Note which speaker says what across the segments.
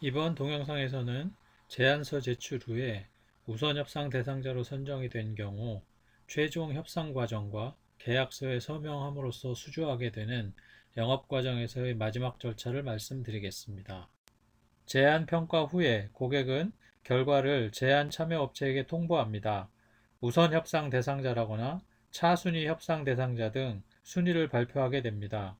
Speaker 1: 이번 동영상에서는 제안서 제출 후에 우선 협상 대상자로 선정이 된 경우 최종 협상 과정과 계약서에 서명함으로써 수주하게 되는 영업 과정에서의 마지막 절차를 말씀드리겠습니다. 제안 평가 후에 고객은 결과를 제안 참여 업체에게 통보합니다. 우선 협상 대상자라거나 차순위 협상 대상자 등 순위를 발표하게 됩니다.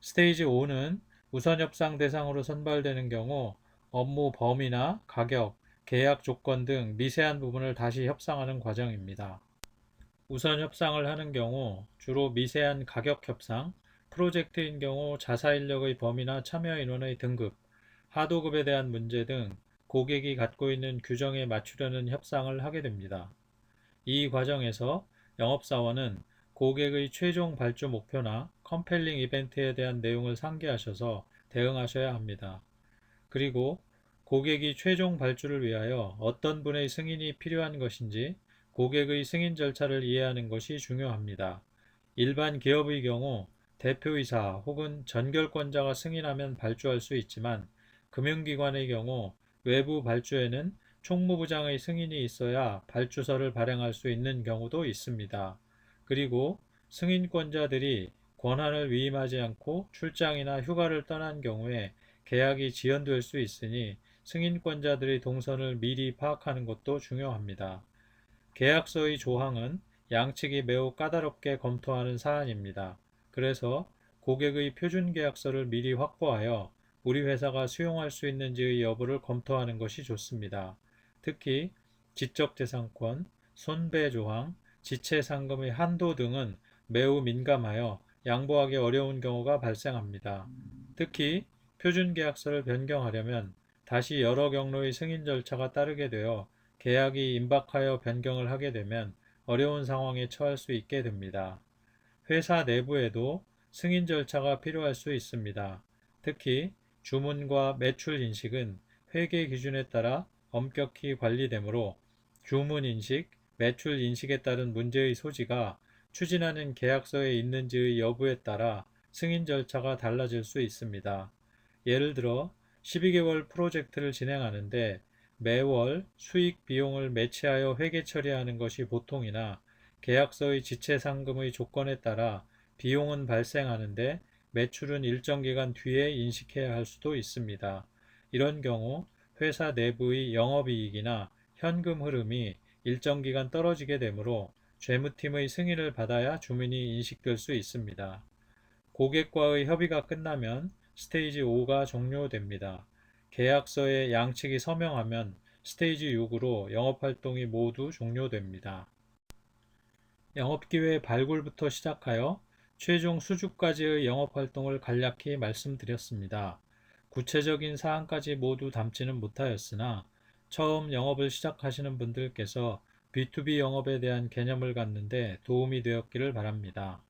Speaker 1: 스테이지 5는 우선 협상 대상으로 선발되는 경우 업무 범위나 가격, 계약 조건 등 미세한 부분을 다시 협상하는 과정입니다. 우선 협상을 하는 경우 주로 미세한 가격 협상, 프로젝트인 경우 자사 인력의 범위나 참여 인원의 등급, 하도급에 대한 문제 등 고객이 갖고 있는 규정에 맞추려는 협상을 하게 됩니다. 이 과정에서 영업사원은 고객의 최종 발주 목표나 컴펠링 이벤트에 대한 내용을 상기하셔서 대응하셔야 합니다. 그리고 고객이 최종 발주를 위하여 어떤 분의 승인이 필요한 것인지 고객의 승인 절차를 이해하는 것이 중요합니다. 일반 기업의 경우 대표이사 혹은 전결권자가 승인하면 발주할 수 있지만 금융기관의 경우 외부 발주에는 총무부장의 승인이 있어야 발주서를 발행할 수 있는 경우도 있습니다. 그리고 승인권자들이 권한을 위임하지 않고 출장이나 휴가를 떠난 경우에 계약이 지연될 수 있으니 승인권자들의 동선을 미리 파악하는 것도 중요합니다. 계약서의 조항은 양측이 매우 까다롭게 검토하는 사안입니다. 그래서 고객의 표준 계약서를 미리 확보하여 우리 회사가 수용할 수 있는지의 여부를 검토하는 것이 좋습니다. 특히 지적재산권, 손배 조항, 지체 상금의 한도 등은 매우 민감하여 양보하기 어려운 경우가 발생합니다. 특히 표준 계약서를 변경하려면 다시 여러 경로의 승인 절차가 따르게 되어 계약이 임박하여 변경을 하게 되면 어려운 상황에 처할 수 있게 됩니다. 회사 내부에도 승인 절차가 필요할 수 있습니다. 특히 주문과 매출 인식은 회계 기준에 따라 엄격히 관리되므로 주문 인식, 매출 인식에 따른 문제의 소지가 추진하는 계약서에 있는지의 여부에 따라 승인 절차가 달라질 수 있습니다. 예를 들어 12개월 프로젝트를 진행하는데 매월 수익 비용을 매치하여 회계 처리하는 것이 보통이나 계약서의 지체 상금의 조건에 따라 비용은 발생하는데 매출은 일정 기간 뒤에 인식해야 할 수도 있습니다. 이런 경우 회사 내부의 영업이익이나 현금 흐름이 일정 기간 떨어지게 되므로 재무팀의 승인을 받아야 주문이 인식될 수 있습니다. 고객과의 협의가 끝나면 스테이지 5가 종료됩니다. 계약서에 양측이 서명하면 스테이지 6으로 영업활동이 모두 종료됩니다. 영업기회 발굴부터 시작하여 최종 수주까지의 영업활동을 간략히 말씀드렸습니다. 구체적인 사항까지 모두 담지는 못하였으나 처음 영업을 시작하시는 분들께서 B2B 영업에 대한 개념을 갖는데 도움이 되었기를 바랍니다.